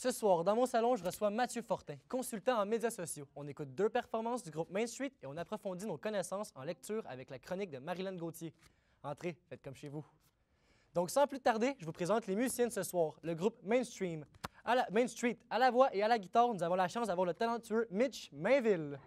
Ce soir, dans mon salon, je reçois Mathieu Fortin, consultant en médias sociaux. On écoute 2 performances du groupe Main Street et on approfondit nos connaissances en lecture avec la chronique de Marilyn Gauthier. Entrez, faites comme chez vous. Donc, sans plus tarder, je vous présente les musiciens de ce soir, le groupe Main Street. À la voix et à la guitare, nous avons la chance d'avoir le talentueux Mitch Mainville.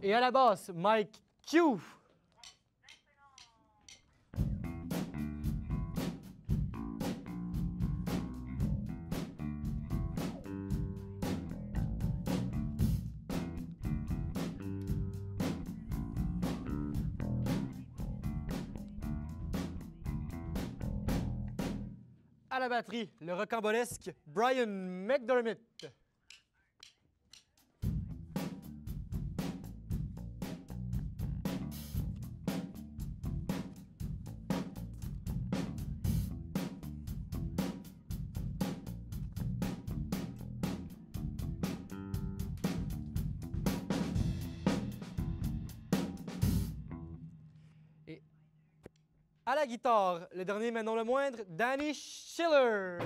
Et à la basse, Mike Q. À la batterie, le rocambolesque Brian McDermott. Et à la guitare, le dernier mais non le moindre, Danny Schiller.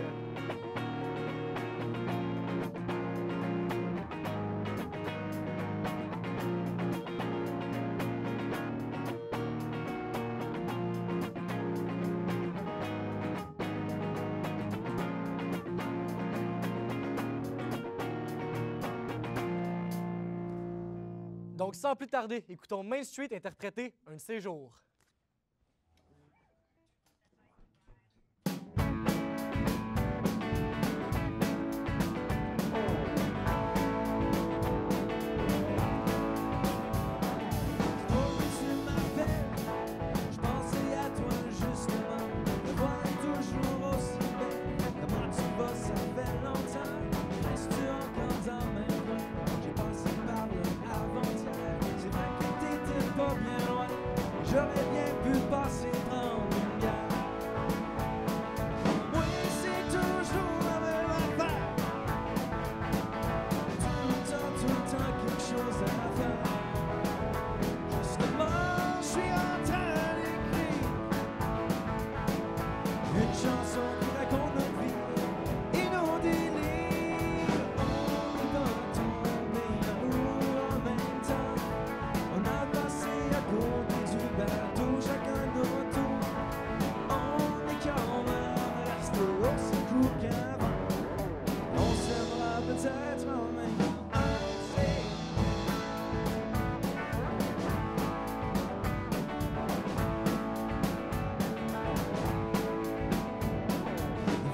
Donc, sans plus tarder, écoutons Main Street interpréter Un de ces jours. J'aurais bien pu passer prendre une bière. Oui, c'est toujours la même affaire. Tout le temps, quelque chose à faire. Justement, je suis en train d'écrire une chanson qui raconte notre vie et nos délires. On va tomber amoureux en même temps. On a passé à côté du bateau, chacun notre tour. On est quand même resté aussi cool qu'avant. On s'aimera peut-être en même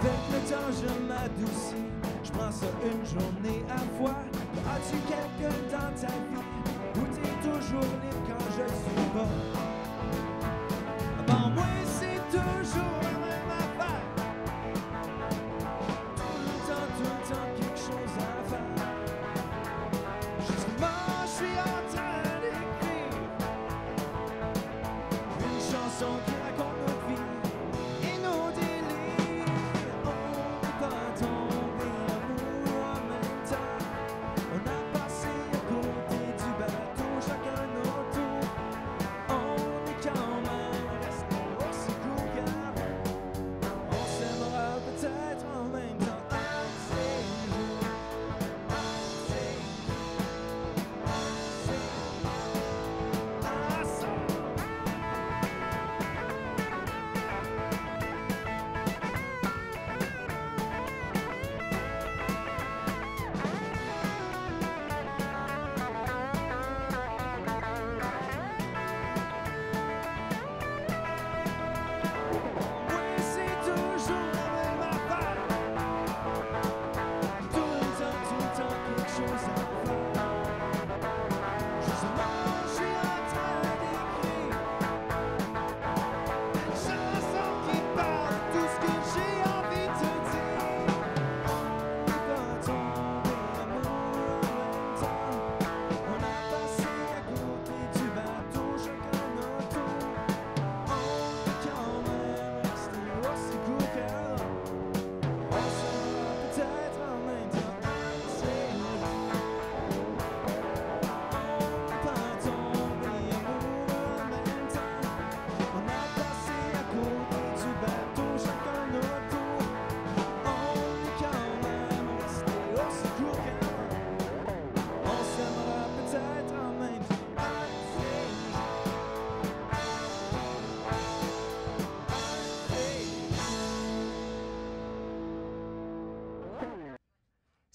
Avec le temps, je m'adoucis. Je prends ça une journée à fois. As-tu quelqu'un dans ta vie où t'es toujours libre quand je suis pas? Bon, moi, c'est toujours la même affaire. Tout le temps, quelque chose à faire. Justement, je suis en train d'écrire une chanson qui raconte notre vie et nos délires. On va tomber amoureux en même temps. On a passé à côté du bateau, chacun notre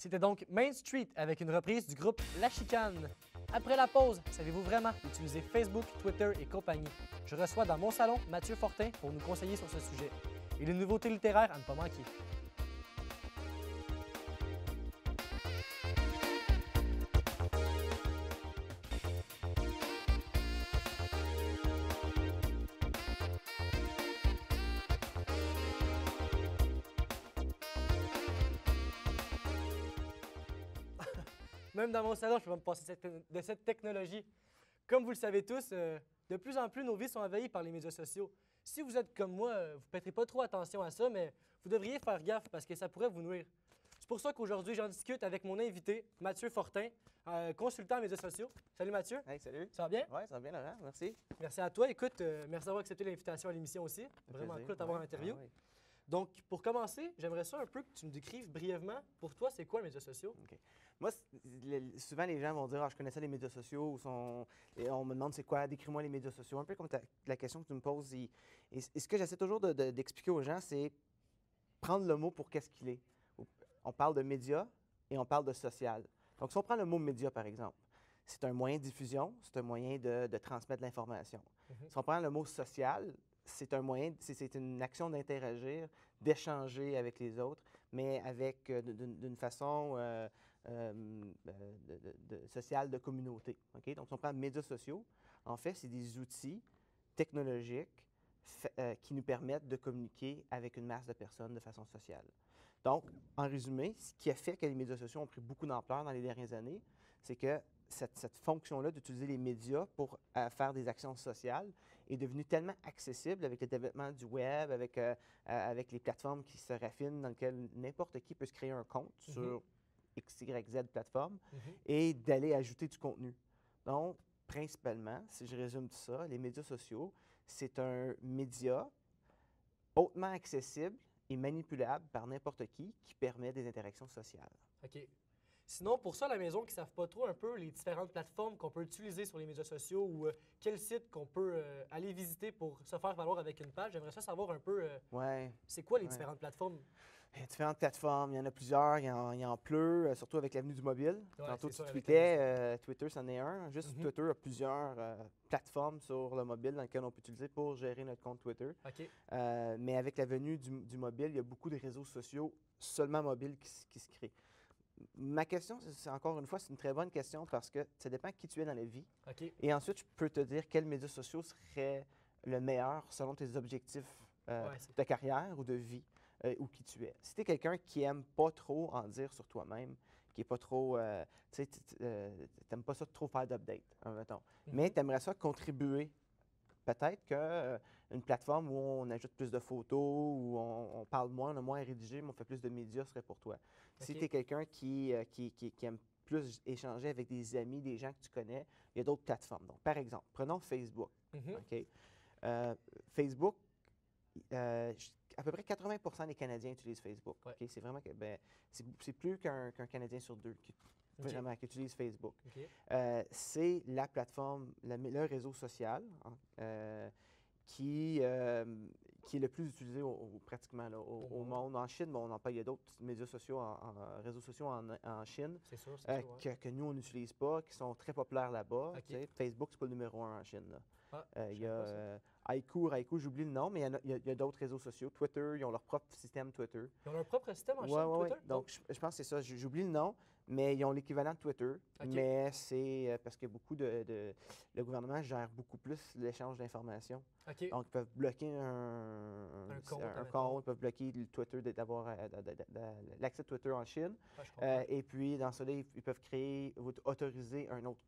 C'était donc Main Street avec une reprise du groupe La Chicane. Après la pause, savez-vous vraiment utiliser Facebook, Twitter et compagnie? Je reçois dans mon salon Mathieu Fortin pour nous conseiller sur ce sujet. Et les nouveautés littéraires à ne pas manquer. Même dans mon salon, je peux pas me passer de cette technologie. Comme vous le savez tous, de plus en plus, nos vies sont envahies par les médias sociaux. Si vous êtes comme moi, vous ne prêterez pas trop attention à ça, mais vous devriez faire gaffe parce que ça pourrait vous nuire. C'est pour ça qu'aujourd'hui, j'en discute avec mon invité, Mathieu Fortin, consultant en médias sociaux. Salut Mathieu. Hey, salut. Ça va bien? Oui, ça va bien, Laurent. Merci. Merci à toi. Écoute, merci d'avoir accepté l'invitation à l'émission aussi. Vraiment cool de t'avoir en interview. Oui. Donc, pour commencer, j'aimerais ça un peu que tu me décrives brièvement, pour toi, c'est quoi les médias sociaux? OK. Moi, souvent, les gens vont dire je connaissais les médias sociaux et on me demande c'est quoi, décris-moi les médias sociaux. Un peu comme la question que tu me poses. Et ce que j'essaie toujours d'expliquer aux gens, c'est prendre le mot pour qu'est-ce qu'il est. On parle de médias et on parle de social. Donc, si on prend le mot média, par exemple, c'est un moyen de diffusion, c'est un moyen de transmettre l'information. Si on prend le mot social, c'est un moyen, c'est une action d'interagir, d'échanger avec les autres, mais avec d'une façon sociale de communauté. Okay? Donc, si on prend les médias sociaux, en fait, c'est des outils technologiques qui nous permettent de communiquer avec une masse de personnes de façon sociale. Donc, en résumé, ce qui a fait que les médias sociaux ont pris beaucoup d'ampleur dans les dernières années, c'est que cette fonction-là d'utiliser les médias pour faire des actions sociales est devenue tellement accessible avec le développement du web, avec les plateformes qui se raffinent, dans lesquelles n'importe qui peut se créer un compte sur X, Y, Z plateforme et d'aller ajouter du contenu. Donc, principalement, si je résume tout ça, les médias sociaux, c'est un média hautement accessible et manipulable par n'importe qui permet des interactions sociales. OK. Sinon, pour ça, à la maison, qui ne savent pas trop un peu les différentes plateformes qu'on peut utiliser sur les médias sociaux ou quel site qu'on peut aller visiter pour se faire valoir avec une page, j'aimerais ça savoir un peu c'est quoi les différentes plateformes? Il y a différentes plateformes, il y en a plusieurs, il y en pleut, surtout avec l'avenue du mobile. Ouais, Tantôt, tu sûr, tweetais, Twitter, c'en est un. Juste Twitter a plusieurs plateformes sur le mobile dans lesquelles on peut utiliser pour gérer notre compte Twitter. OK. Mais avec la venue du mobile, il y a beaucoup de réseaux sociaux seulement mobiles qui se créent. Ma question, c'est encore une fois, c'est une très bonne question parce que ça dépend qui tu es dans la vie. OK. Et ensuite, je peux te dire quels médias sociaux seraient le meilleur selon tes objectifs de carrière ou de vie ou qui tu es. Si tu es quelqu'un qui n'aime pas trop en dire sur toi-même, qui n'est pas trop, tu n'aimes pas ça trop faire d'update, mettons, mais tu aimerais ça contribuer. Peut-être qu'une plateforme où on ajoute plus de photos, où on parle moins, on a moins à rédiger, mais on fait plus de médias serait pour toi. Si tu es quelqu'un qui aime plus échanger avec des amis, des gens que tu connais, il y a d'autres plateformes. Donc, par exemple, prenons Facebook. OK? Facebook, à peu près 80% des Canadiens utilisent Facebook. Ouais. Okay? C'est vraiment c'est plus qu'un Canadien sur deux qui utilise Facebook. C'est la plateforme, le réseau social qui est le plus utilisé pratiquement là, au monde. En Chine, bon, il y a d'autres médias sociaux, réseaux sociaux en Chine que nous, on n'utilise pas, qui sont très populaires là-bas. Facebook, c'est pas le numéro 1 en Chine. Il y a Haiku, j'oublie le nom, mais il y a d'autres réseaux sociaux. Twitter, ils ont leur propre système Twitter. Ils ont leur propre système en Chine, Twitter? Donc, je pense que c'est ça. J'oublie le nom, mais ils ont l'équivalent de Twitter. Mais c'est parce que le gouvernement gère beaucoup plus l'échange d'informations. Donc, ils peuvent bloquer un compte, ils peuvent bloquer le Twitter, d'avoir l'accès Twitter en Chine. Et puis, dans ce cas, ils peuvent autoriser un autre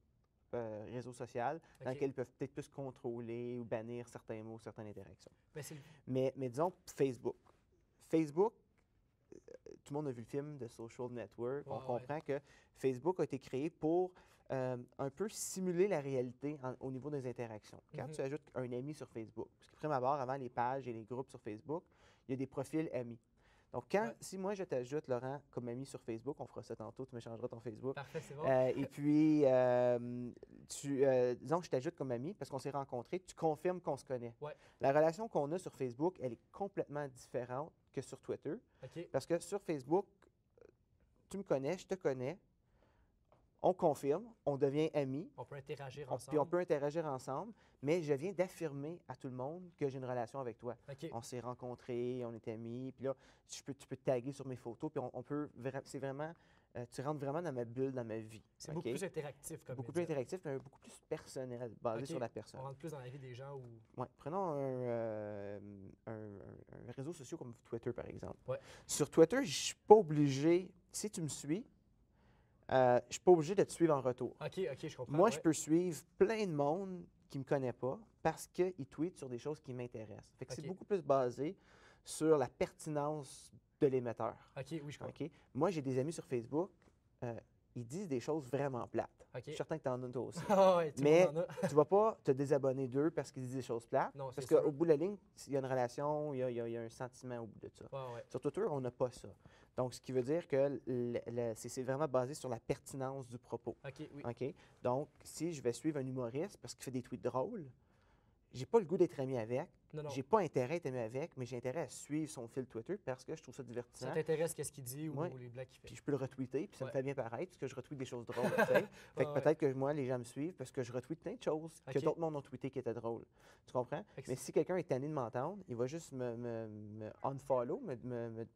réseau social dans lequel ils peuvent peut-être plus contrôler ou bannir certains mots, certaines interactions. Mais disons Facebook. Facebook, tout le monde a vu le film de Social Network. On comprend que Facebook a été créé pour un peu simuler la réalité au niveau des interactions. Quand tu ajoutes un ami sur Facebook, parce que prime abord, avant les pages et les groupes sur Facebook, il y a des profils amis. Donc, si moi, je t'ajoute, Laurent, comme ami sur Facebook, on fera ça tantôt, tu m'échangeras ton Facebook. Parfait, c'est bon. Et puis, disons que je t'ajoute comme ami parce qu'on s'est rencontrés, tu confirmes qu'on se connaît. La relation qu'on a sur Facebook, elle est complètement différente que sur Twitter. Parce que sur Facebook, tu me connais, je te connais, on confirme, on devient amis. On peut interagir Puis ensemble. on peut interagir ensemble, mais je viens d'affirmer à tout le monde que j'ai une relation avec toi. OK. On s'est rencontrés, on est amis, puis là, tu peux te taguer sur mes photos, puis on peut, c'est vraiment, tu rentres vraiment dans ma bulle, dans ma vie. C'est beaucoup plus interactif comme Beaucoup plus média. interactif, mais beaucoup plus personnel, basé OK. sur la personne. On rentre plus dans la vie des gens ou... Ouais. Prenons un réseau social comme Twitter, par exemple. Ouais. Sur Twitter, je ne suis pas obligé, si tu me suis, je ne suis pas obligé de te suivre en retour. OK, je comprends. Moi, ouais. je peux suivre plein de monde qui ne me connaît pas parce qu'ils tweetent sur des choses qui m'intéressent. Fait que c'est OK. beaucoup plus basé sur la pertinence de l'émetteur. OK, oui, je comprends. OK? Moi, j'ai des amis sur Facebook, ils disent des choses vraiment plates. OK. Je suis certain que tu en as toi aussi. Ah ouais, tout le Mais monde en a. tu ne vas pas te désabonner d'eux parce qu'ils disent des choses plates. Non, c'est parce sûr. qu'au bout de la ligne, il y a une relation, il y a un sentiment au bout de ça. Ouais. Sur Twitter, on n'a pas ça. Donc, ce qui veut dire que c'est vraiment basé sur la pertinence du propos. OK, oui. OK? Donc, si je vais suivre un humoriste parce qu'il fait des tweets drôles, j'ai pas le goût d'être ami avec. Non. J'ai pas intérêt à être ami avec, mais j'ai intérêt à suivre son fil Twitter parce que je trouve ça divertissant. Ça t'intéresse qu'est-ce qu'il dit ou Ouais. les blagues qu'il fait. Puis je peux le retweeter, puis ça me Ouais. fait bien pareil, parce que je retweete des choses drôles. Tu sais. Fait que Ouais. peut-être que moi, les gens me suivent parce que je retweete plein de choses que OK. d'autres mondes ont tweeté qui étaient drôles. Tu comprends? Fait que Mais si quelqu'un est tanné de m'entendre, il va juste me unfollow,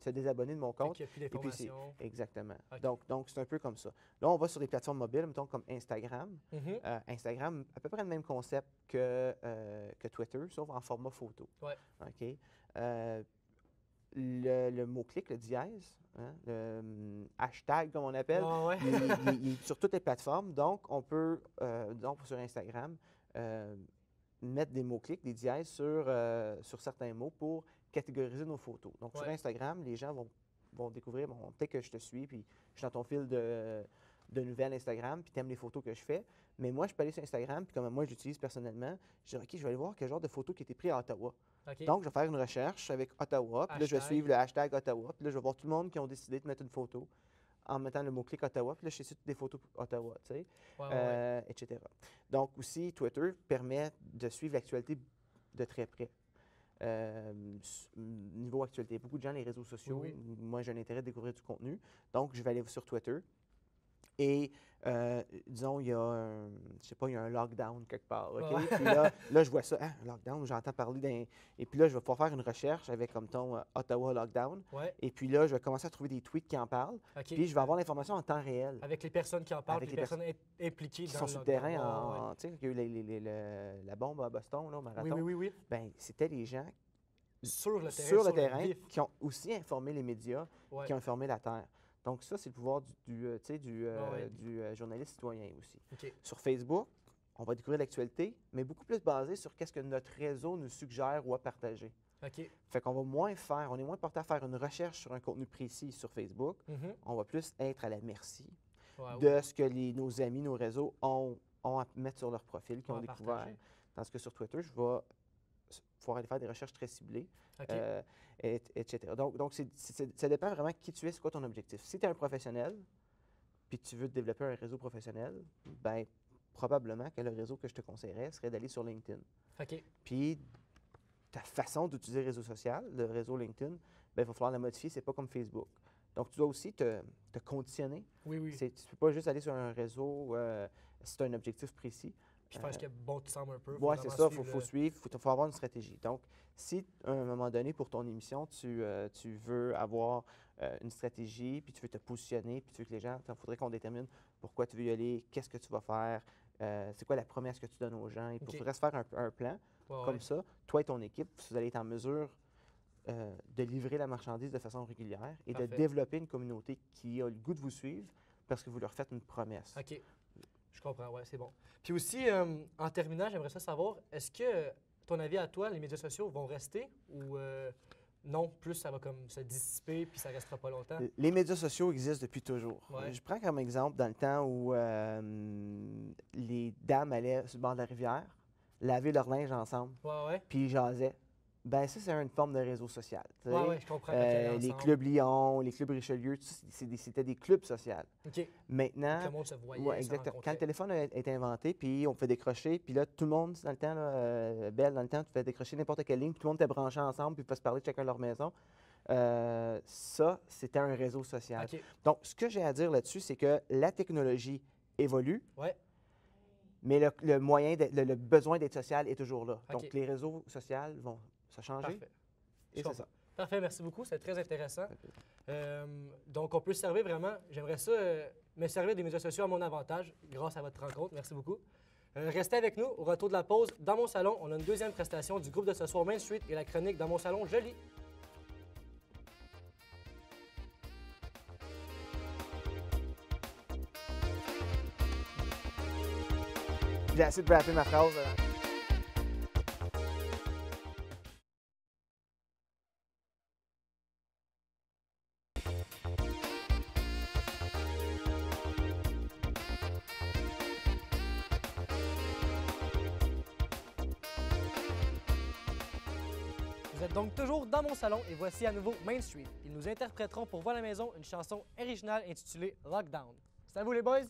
se désabonner de mon Fait compte. qu'il y a plus puis c'est- d'informations. Exactement. OK. Donc c'est un peu comme ça. Là, on va sur des plateformes mobiles, mettons comme Instagram. Mhm. Instagram, à peu près le même concept que Twitter, sauf en format photo. Ouais. OK? Le mot-clic, le dièse, hein, le hashtag, comme on appelle, Ouais. il est sur toutes les plateformes. Donc, on peut, donc sur Instagram, mettre des mots-clics, des dièses sur certains mots pour catégoriser nos photos. Donc, sur Ouais. Instagram, les gens vont découvrir, bon, peut-être que je te suis, puis je suis dans ton fil de nouvelles Instagram, puis tu aimes les photos que je fais. Mais moi, je peux aller sur Instagram, puis comme moi, je l'utilise personnellement, je dis, OK, je vais aller voir quel genre de photos qui a été pris à Ottawa. OK. Donc, je vais faire une recherche avec Ottawa, puis là, je vais Hashtag. suivre le hashtag Ottawa, puis là, je vais voir tout le monde qui ont décidé de mettre une photo en mettant le mot-clic Ottawa, puis là, je sais toutes des photos Ottawa, tu sais, Ouais. etc. Donc, aussi, Twitter permet de suivre l'actualité de très près. Niveau actualité, beaucoup de gens, les réseaux sociaux, Oui, moi, j'ai un intérêt de découvrir du contenu, donc je vais aller sur Twitter. Et disons, il y a il y a un lockdown quelque part, OK? Ouais. Puis là, je vois ça, hein, un lockdown, j'entends parler d'un... Et puis là, je vais pouvoir faire une recherche avec, comme ton Ottawa lockdown. Ouais. Et puis là, je vais commencer à trouver des tweets qui en parlent. OK. Puis je vais avoir l'information en temps réel. Avec les personnes qui en parlent, Avec puis les les personnes impliquées Qui dans sont le sur le lockdown. terrain, tu sais, il y a eu la bombe à Boston, là, au marathon. Oui. Ben, c'était les gens Sur le terrain. sur le terrain vif. qui ont aussi informé les médias, Ouais. qui ont informé la Terre. Donc ça, c'est le pouvoir du ouais. journaliste citoyen aussi. OK. Sur Facebook, on va découvrir l'actualité, mais beaucoup plus basé sur qu'est-ce que notre réseau nous suggère ou a partagé. OK. Fait qu'on va on est moins porté à faire une recherche sur un contenu précis sur Facebook. Mhm. On va plus être à la merci Ouais, de ce que nos amis, nos réseaux ont à mettre sur leur profil, qu'ils ont Ouais, découvert. partager. Tandis que sur Twitter, je vais pouvoir aller faire des recherches très ciblées, OK. etc. Donc ça dépend vraiment qui tu es, c'est quoi ton objectif. Si tu es un professionnel, puis que tu veux développer un réseau professionnel, ben probablement que le réseau que je te conseillerais serait d'aller sur LinkedIn. OK. Puis ta façon d'utiliser le réseau social, le réseau LinkedIn, ben, il va falloir la modifier, c'est pas comme Facebook. Donc tu dois aussi te conditionner. Oui. Tu ne peux pas juste aller sur un réseau si tu as un objectif précis. Puis faire ce qui est bon te semble un peu. Oui, c'est ça, il faut suivre, il faut avoir une stratégie. Donc, si à un moment donné, pour ton émission, tu veux avoir une stratégie, puis tu veux te positionner, puis tu veux que les gens, il faudrait qu'on détermine pourquoi tu veux y aller, qu'est-ce que tu vas faire, c'est quoi la promesse que tu donnes aux gens. Il faudrait se faire un plan comme ça. Toi et ton équipe, vous allez être en mesure de livrer la marchandise de façon régulière et Parfait. de développer une communauté qui a le goût de vous suivre parce que vous leur faites une promesse. OK. Je comprends, ouais, c'est bon. Puis aussi, en terminant, j'aimerais ça savoir, est-ce que, ton avis à toi, les médias sociaux vont rester ou non, plus ça va comme se dissiper puis ça restera pas longtemps? Les médias sociaux existent depuis toujours. Ouais. Je prends comme exemple dans le temps où les dames allaient sur le bord de la rivière, laver leur linge ensemble, Ouais. puis ils jasaient. Ben ça, c'est une forme de réseau social. tu sais. Ouais, je comprends. quand ils allaient Les ensemble. clubs Lyon, les clubs Richelieu, c'était des clubs sociaux. OK. Maintenant, Le monde se voyait, ouais, se exactement. Quand rencontrait. le téléphone a été inventé, puis on fait décrocher, puis là, tout le monde, dans le temps, là, Belle, dans le temps, tu fais décrocher n'importe quelle ligne, puis tout le monde était branché ensemble, puis ils peuvent se parler de chacun de leur maison. Ça, c'était un réseau social. OK. Donc, ce que j'ai à dire là-dessus, c'est que la technologie évolue, Ouais. mais le moyen, le besoin d'être social est toujours là. OK. Donc, les réseaux sociaux vont se changer. Parfait. Et c'est ça. Parfait, merci beaucoup. C'est très intéressant. Donc, on peut se servir vraiment. J'aimerais ça me servir des médias sociaux à mon avantage grâce à votre rencontre. Merci beaucoup. Restez avec nous. Au retour de la pause, dans mon salon, on a une deuxième prestation du groupe de ce soir Main Street et la chronique Dans mon salon, je lis. J'ai essayé de rapper ma phrase. Vous êtes donc toujours dans mon salon et voici à nouveau Main Street. Ils nous interpréteront pour vous à la maison une chanson originale intitulée Lockdown. C'est à vous les boys?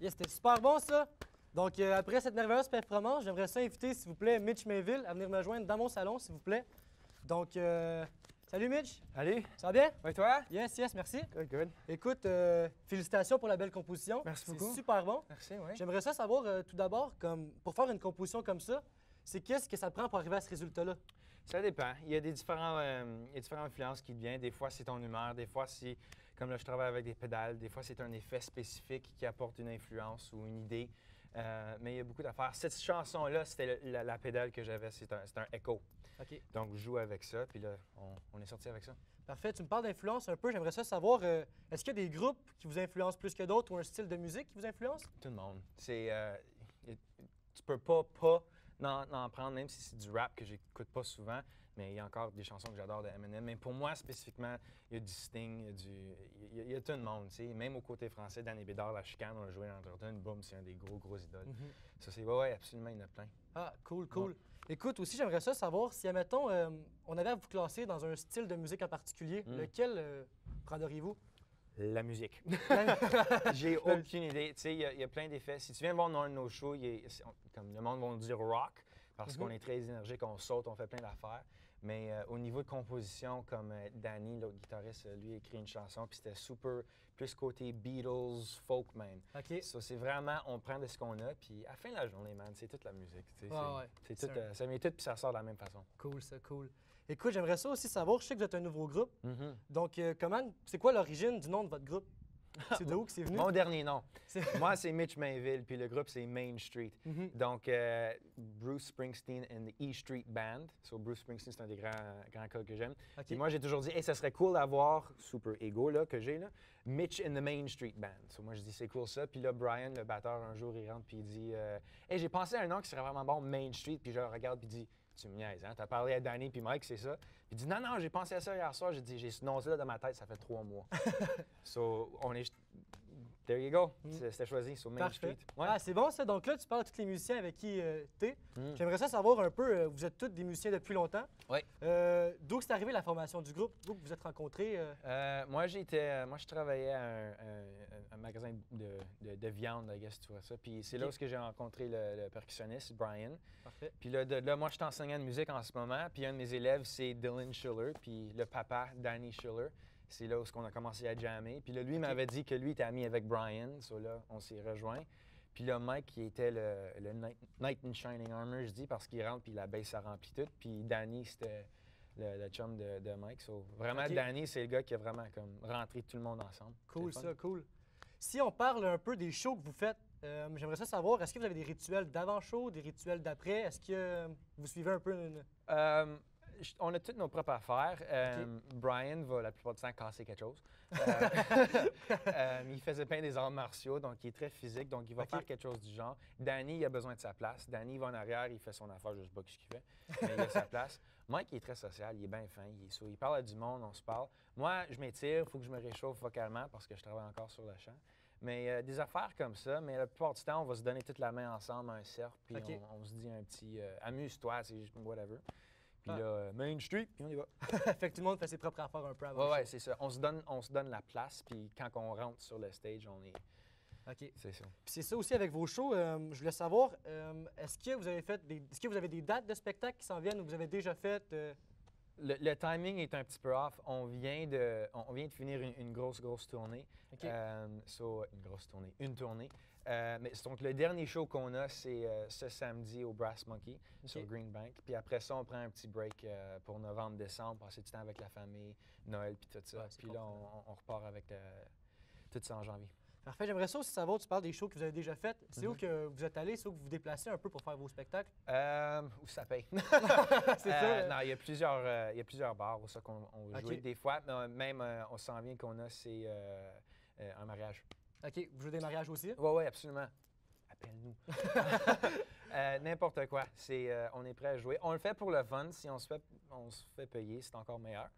Yes, c'était super bon ça. Donc après cette merveilleuse performance, j'aimerais ça inviter, s'il vous plaît, Mitch Mayville à venir me joindre dans mon salon, s'il vous plaît. Donc Salut Mitch, Allez, ça va bien? ouais, toi? Yes, merci. Good, good. Écoute, félicitations pour la belle composition. Merci beaucoup. C'est super bon. Merci, oui. J'aimerais ça savoir tout d'abord, comme pour faire une composition comme ça, c'est qu'est-ce que ça te prend pour arriver à ce résultat-là? Ça dépend. Il y a différentes influences qui te viennent. Des fois, c'est ton humeur. Des fois, c'est, comme là, je travaille avec des pédales. Des fois, c'est un effet spécifique qui apporte une influence ou une idée. Mais il y a beaucoup d'affaires. Cette chanson-là, c'était la pédale que j'avais. C'est un echo. OK. Donc, je joue avec ça. Puis là, on est sorti avec ça. Parfait. Tu me parles d'influence un peu. J'aimerais ça savoir, est-ce qu'il y a des groupes qui vous influencent plus que d'autres ou un style de musique qui vous influence? Tout le monde. Tu peux pas en prendre, même si c'est du rap que j'écoute pas souvent, mais il y a encore des chansons que j'adore de Eminem. Mais pour moi, spécifiquement, il y a du Sting, il y a tout le monde, tu sais. Même au côté français, Danny Bédard, La Chicane, on a joué dans Norton, boum, c'est un des gros idoles. Ça, c'est, ouais, absolument, il y en a plein. Ah, cool. Ouais. Écoute, aussi, j'aimerais ça savoir si, admettons, on avait à vous classer dans un style de musique en particulier, lequel prendriez-vous? La musique. J'ai aucune idée. Tu sais, il y a plein d'effets. Si tu viens voir nos shows, comme le monde va nous dire rock, parce qu'on est très énergique, on saute, on fait plein d'affaires. Mais au niveau de composition, comme Danny, l'autre guitariste, lui a écrit une chanson, puis c'était super, plus côté Beatles, folk même. OK. Ça, c'est vraiment, on prend de ce qu'on a, puis à la fin de la journée, man, c'est toute la musique. Tu sais, c'est tout, ça met tout, puis ça sort de la même façon. Cool, ça, cool. Écoute, j'aimerais ça aussi savoir, je sais que vous êtes un nouveau groupe, donc c'est quoi l'origine du nom de votre groupe? C'est de où que c'est venu? Mon dernier nom. Moi, c'est Mitch Mainville, puis le groupe, c'est Main Street. Donc, Bruce Springsteen and the E Street Band. So, Bruce Springsteen, c'est un des grands gars que j'aime. OK. Puis moi, j'ai toujours dit, hey, ça serait cool d'avoir, super ego là, que j'ai, là, Mitch and the Main Street Band. So, moi, je dis, c'est cool ça. Puis là, Brian, le batteur, un jour, il rentre, puis il dit, hey, j'ai pensé à un nom qui serait vraiment bon, Main Street. Puis je le regarde, puis il dit, tu me niaises, hein? T'as parlé à Danny puis Mike, c'est ça? Puis il dit, non, j'ai pensé à ça hier soir. J'ai dit, j'ai ce nom-là dans ma tête, ça fait 3 mois. So, on est. There you go. C'était choisi sur Main Parfait. Street. Ouais. Ah, c'est bon ça. Donc là, tu parles à tous les musiciens avec qui tu es. J'aimerais ça savoir un peu, vous êtes tous des musiciens depuis longtemps. Oui. D'où c'est arrivé la formation du groupe? D'où vous vous êtes rencontrés? Moi, je travaillais à un magasin de viande, I guess, tu vois ça. Puis c'est là où j'ai rencontré le percussionniste, Brian. Parfait. Puis là, moi, je suis enseignant de musique en ce moment. Puis un de mes élèves, c'est Dylan Schiller. Puis le papa, Danny Schiller. C'est là où on a commencé à jammer. Puis là, lui m'avait dit que lui était ami avec Brian. So là, on s'est rejoints. Puis là, Mike, qui était le Knight in Shining Armor, je dis, parce qu'il rentre puis la baisse, ça remplit tout. Puis Danny, c'était le chum de Mike. So, vraiment, Danny, c'est le gars qui a vraiment comme rentré tout le monde ensemble. Cool, ça, cool. Si on parle un peu des shows que vous faites, j'aimerais ça savoir, est-ce que vous avez des rituels d'avant-show, des rituels d'après? Est-ce que vous suivez un peu une... On a toutes nos propres affaires. Brian va la plupart du temps casser quelque chose. Il faisait plein des arts martiaux, donc il est très physique, donc il va faire quelque chose du genre. Danny, il a besoin de sa place. Danny, il va en arrière, il fait son affaire, je ne sais pas ce qu'il fait, mais il a sa place. Mike, il est très social, il est bien fin, il parle à du monde, on se parle. Moi, je m'étire, il faut que je me réchauffe vocalement parce que je travaille encore sur le chant. Mais des affaires comme ça, mais la plupart du temps, on va se donner toute la main ensemble, un cercle, puis on se dit un petit amuse-toi, c'est whatever. Puis là, Main Street, puis on y va. Fait que tout le monde fait ses propres affaires un peu avant. Ouais, c'est ça. On se donne la place, puis quand on rentre sur le stage, on est. OK. C'est ça. Puis c'est ça aussi avec vos shows. Je voulais savoir, est-ce que vous avez est-ce que vous avez des dates de spectacles qui s'en viennent ou vous avez déjà fait? Le timing est un petit peu off. On vient de finir une grosse tournée. OK. Une tournée. Mais donc, le dernier show qu'on a, c'est ce samedi au Brass Monkey sur Green Bank. Puis après ça, on prend un petit break pour novembre-décembre, passer du temps avec la famille, Noël, puis tout ça. Puis là, on repart avec tout ça en janvier. Parfait. J'aimerais ça aussi savoir, tu parles des shows que vous avez déjà faits. C'est où que vous êtes allé, c'est où que vous vous déplacez un peu pour faire vos spectacles? Où ça paye. C'est ça? Non, il y a plusieurs bars où ça qu'on va jouer. Des fois, même, on s'en vient qu'on a, c'est un mariage. OK. Vous jouez des mariages aussi? Oui, absolument. Appelle-nous. N'importe quoi. On est prêt à jouer. On le fait pour le fun. Si on se fait payer, c'est encore meilleur.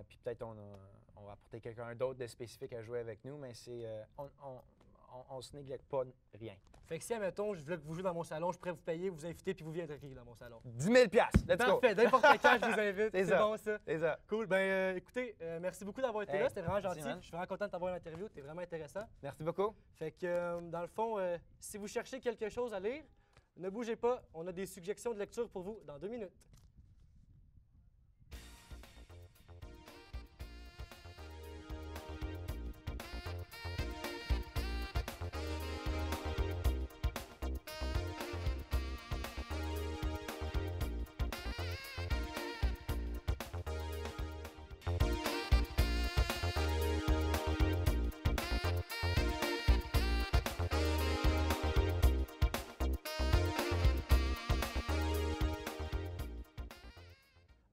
Puis peut-être on va apporter quelqu'un d'autre de spécifique à jouer avec nous, mais on se néglect pas rien. Fait que si, admettons, je voulais que vous jouiez dans mon salon, je pourrais vous payer, vous inviter, puis vous viendrez dans mon salon. 10 000 $! Let's go! Parfait. N'importe quand, je vous invite. C'est bon, ça. C'est ça. Cool. Ben, écoutez, merci beaucoup d'avoir été là. C'était vraiment gentil. Man. Je suis vraiment content de t'avoir l'interview. C'était vraiment intéressant. Merci beaucoup. Fait que, dans le fond, si vous cherchez quelque chose à lire, ne bougez pas. On a des suggestions de lecture pour vous dans 2 minutes.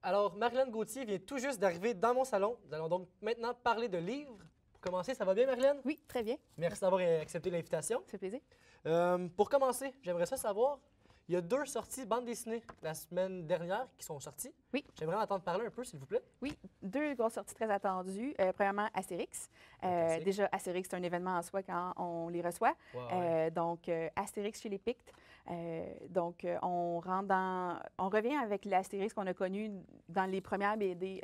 Alors, Marilyn Gauthier vient tout juste d'arriver dans mon salon. Nous allons donc maintenant parler de livres. Pour commencer, ça va bien, Marilyn? Oui, très bien. Merci d'avoir accepté l'invitation. Ça fait plaisir. Pour commencer, j'aimerais ça savoir, il y a 2 sorties bandes dessinées la semaine dernière qui sont sorties. Oui. J'aimerais entendre parler un peu, s'il vous plaît. Oui, 2 grosses sorties très attendues. Premièrement, Astérix. Classique. Déjà, Astérix, c'est un événement en soi quand on les reçoit. Ouais. Donc, Astérix chez les Pictes. On revient avec l'Astérix qu'on a connu dans les premières BD.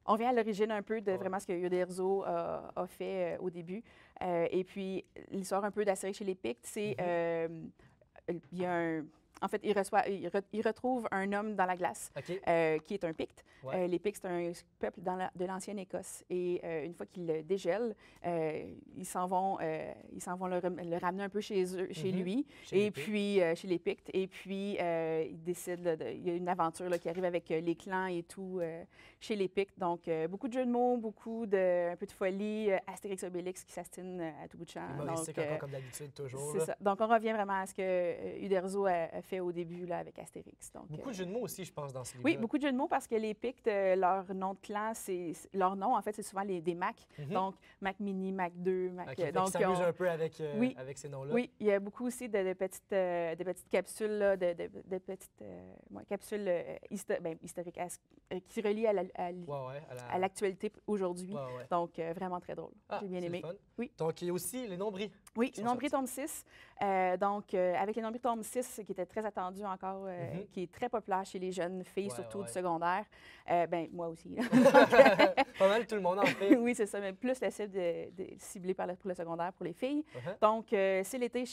On revient à l'origine un peu de vraiment ce que Uderzo a fait au début. Et puis, l'histoire un peu d'Astérix chez les Pictes, c'est... il y a en fait, il retrouve un homme dans la glace qui est un Picte. Ouais. Les Pictes, c'est un peuple de l'ancienne Écosse. Et une fois qu'ils le dégèlent, ils s'en vont le ramener un peu chez lui, chez les Pictes. Et puis, ils décident, il y a une aventure là, qui arrive avec les clans et tout chez les Pictes. Donc, beaucoup de jeux de mots, un peu de folie, Astérix Obélix qui s'astine à tout bout de champ. Humoristique encore comme d'habitude, toujours. C'est ça. Donc, on revient vraiment à ce que Uderzo a fait au début là, avec Astérix. Donc, beaucoup de jeux de mots aussi, je pense, dans ce livre. Oui, beaucoup de jeux de mots parce que les Pictes, leur nom de clan, leur nom, en fait, c'est souvent des Mac. Donc, Mac Mini, Mac 2, Mac... Donc, ça s'amuse un peu avec ces noms-là. Oui, il y a beaucoup aussi de petites capsules, là, de petites capsules historiques qui relient à l'actualité aujourd'hui. Donc, vraiment très drôle. J'ai bien aimé. Oui. Donc, il y a aussi les nombris. Oui, les nombris tome 6. Avec les nombris tome 6, qui était très attendu encore, qui est très populaire chez les jeunes filles, surtout du secondaire. Moi aussi. Pas mal tout le monde en fait. Oui, c'est ça, mais plus la cible ciblée pour le secondaire pour les filles. Donc, c'est l'été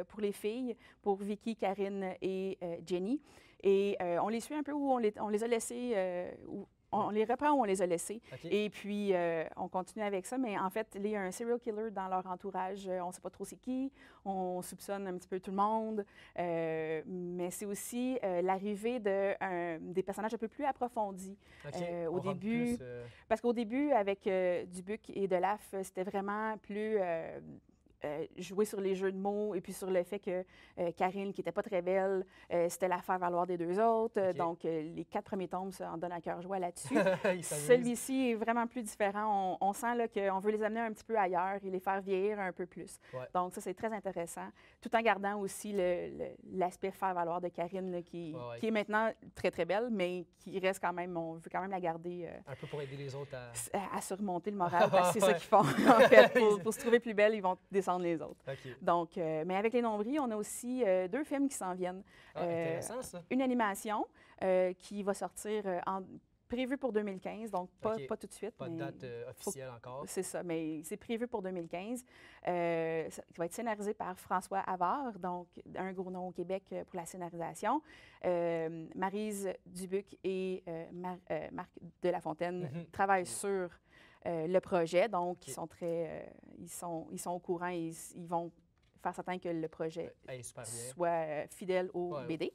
pour les filles, pour Vicky, Karine et Jenny. Et on les suit un peu où on les a laissés... On les reprend où on les a laissés. Et puis, on continue avec ça. Mais en fait, il y a un serial killer dans leur entourage. On ne sait pas trop c'est qui. On soupçonne un petit peu tout le monde. Mais c'est aussi l'arrivée des personnages un peu plus approfondis. Au début, parce qu'au début, avec Dubuc et Delaf, c'était vraiment plus... jouer sur les jeux de mots et puis sur le fait que Karine, qui n'était pas très belle, c'était la faire valoir des 2 autres. Donc, les 4 premiers tomes en donnent à cœur joie là-dessus. Celui-ci est vraiment plus différent. On sent qu'on veut les amener un petit peu ailleurs et les faire vieillir un peu plus. Donc, ça, c'est très intéressant, tout en gardant aussi l'aspect faire valoir de Karine, là, qui est maintenant très, très belle, mais qui reste quand même, on veut quand même la garder... un peu pour aider les autres à surmonter le moral, parce que c'est ça qu'ils font, en fait. Pour se trouver plus belle, ils vont descendre les autres. Donc, mais avec les nombris, on a aussi 2 films qui s'en viennent. Intéressant, ça. Une animation qui va sortir prévue pour 2015, donc pas tout de suite. Pas de date officielle encore. C'est ça, mais c'est prévu pour 2015. Ça va être scénarisé par François Havard, donc un gros nom au Québec pour la scénarisation. Maryse Dubuc et Marc Delafontaine travaillent sur le projet, donc ils sont au courant et ils vont faire certain que le projet soit fidèle au BD.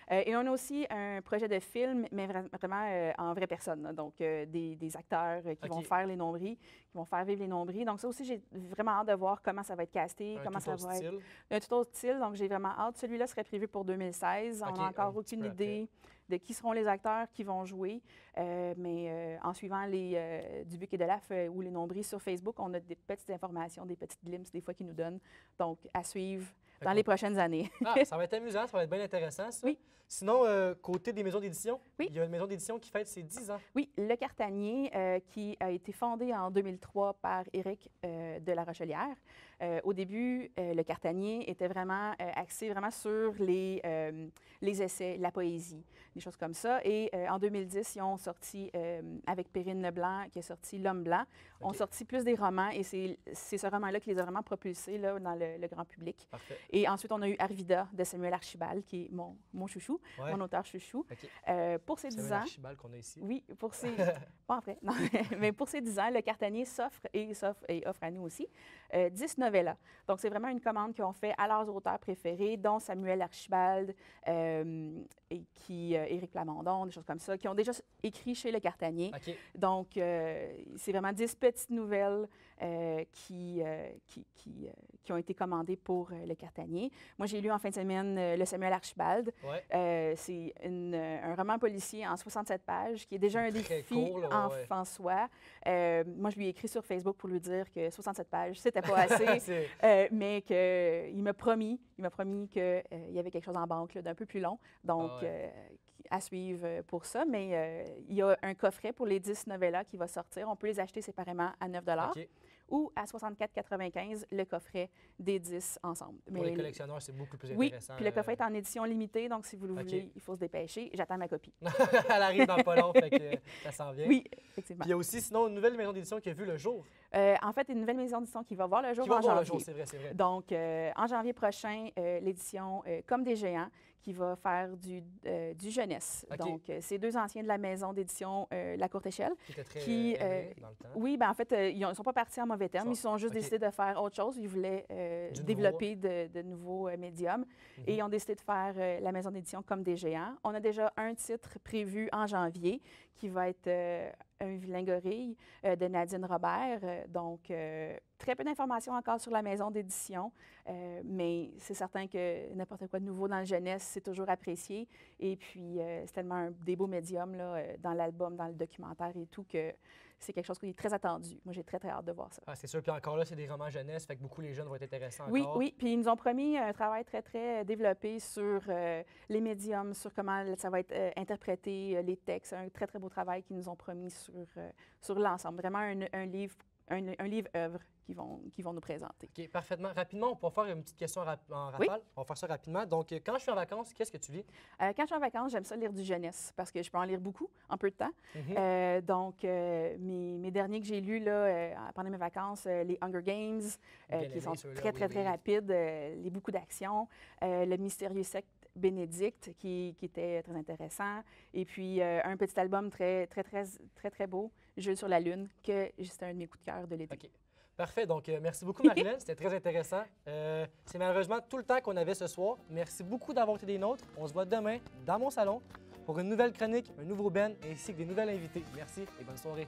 Et on a aussi un projet de film, mais vraiment en vraie personne, là. Donc des acteurs qui vont faire les nombris, qui vont faire vivre les nombris. Donc ça aussi, j'ai vraiment hâte de voir comment ça va être casté, comment ça va être. Un tout autre style, donc j'ai vraiment hâte. Celui-là serait prévu pour 2016. On n'a encore aucune idée de qui seront les acteurs qui vont jouer. Mais en suivant les Dubuc et Delaf ou les nombris sur Facebook, on a des petites informations, des petites glimpses des fois qu'ils nous donnent. Donc, à suivre dans les prochaines années. Ça va être amusant, ça va être bien intéressant, ça. Oui. Sinon, côté des maisons d'édition, oui. Il y a une maison d'édition qui fête ses 10 ans. Oui, Le Cartanier, qui a été fondé en 2003 par Éric de la Rochelière. Au début, Le Cartanier était vraiment axé vraiment sur les essais, la poésie, des choses comme ça. Et en 2010, ils ont sorti, avec Perrine Leblanc, qui a sorti L'Homme Blanc, ont sorti plus des romans. Et c'est ce roman-là qui les a vraiment propulsés là, dans le grand public. Parfait. Et ensuite, on a eu Arvida de Samuel Archibald, qui est mon chouchou, mon auteur chouchou. Pour ses 10 ans... Samuel Archibald qu'on a ici. Oui, pour ses... Pas après, non. Mais pour ses 10 ans, Le Cartanier s'offre et offre à nous aussi 10 novellas. Donc, c'est vraiment une commande qu'ils ont fait à leurs auteurs préférés, dont Samuel Archibald, Éric Plamondon, des choses comme ça, qui ont déjà écrit chez Le Cartanier. Donc, c'est vraiment 10 petites nouvelles qui ont été commandées pour Le Cartanier. Montagnier. Moi, j'ai lu en fin de semaine le Samuel Archibald. Ouais. C'est un roman policier en 67 pages qui est déjà un défi court, là, en soi. Moi, je lui ai écrit sur Facebook pour lui dire que 67 pages, c'était pas assez, mais qu'il m'a promis qu'il y avait quelque chose en banque d'un peu plus long. Donc, à suivre pour ça. Mais il y a un coffret pour les 10 novellas qui va sortir. On peut les acheter séparément à 9 ou à 64,95 le coffret des 10 ensemble. Pour les collectionneurs, c'est beaucoup plus oui, intéressant. Puis le coffret est en édition limitée, donc si vous le voulez, il faut se dépêcher. J'attends ma copie. Elle arrive dans pas long, fait que ça s'en vient. Oui, effectivement. Puis il y a aussi, sinon, une nouvelle maison d'édition qui a vu le jour. En fait, une nouvelle maison d'édition qui va voir le jour en janvier. C'est vrai, c'est vrai. Donc, en janvier prochain, l'édition Comme des géants, qui va faire du jeunesse. Okay. Donc, c'est 2 anciens de la maison d'édition La Courte Échelle. Qui était très aimé dans le temps. Oui, bien en fait, ils ne sont pas partis en mauvais termes. Ils se sont juste décidé de faire autre chose. Ils voulaient développer de nouveaux médiums. Et ils ont décidé de faire la maison d'édition Comme des géants. On a déjà un titre prévu en janvier qui va être Un vilain gorille de Nadine Robert. Donc, très peu d'informations encore sur la maison d'édition, mais c'est certain que n'importe quoi de nouveau dans le jeunesse, c'est toujours apprécié. Et puis, c'est tellement des beaux médiums là, dans l'album, dans le documentaire et tout, que c'est quelque chose qui est très attendu. Moi, j'ai très, très hâte de voir ça. Ah, c'est sûr. Puis encore là, c'est des romans jeunesse, fait que beaucoup les jeunes vont être intéressants oui, encore. Oui, puis ils nous ont promis un travail très, très développé sur les médiums, sur comment ça va être interprété, les textes. Un très, très beau travail qu'ils nous ont promis sur l'ensemble. Vraiment un livre-œuvre qui vont nous présenter. OK, parfaitement. Rapidement, on peut faire une petite question en rafale. Oui. On va faire ça rapidement. Donc, quand je suis en vacances, qu'est-ce que tu lis? Quand je suis en vacances, j'aime ça lire du jeunesse parce que je peux en lire beaucoup en peu de temps. Donc, mes derniers que j'ai lus là, pendant mes vacances, les Hunger Games, qui sont très, très, très rapides, les beaucoup d'action, le mystérieux secte Bénédicte, qui était très intéressant. Et puis, un petit album très, très, très, très, très beau, Jules sur la Lune, que c'était un de mes coups de cœur de l'été. OK. Parfait. Donc, merci beaucoup, Marilyn. C'était très intéressant. C'est malheureusement tout le temps qu'on avait ce soir. Merci beaucoup d'avoir été des nôtres. On se voit demain dans mon salon pour une nouvelle chronique, un nouveau Ben ainsi que des nouvelles invités. Merci et bonne soirée.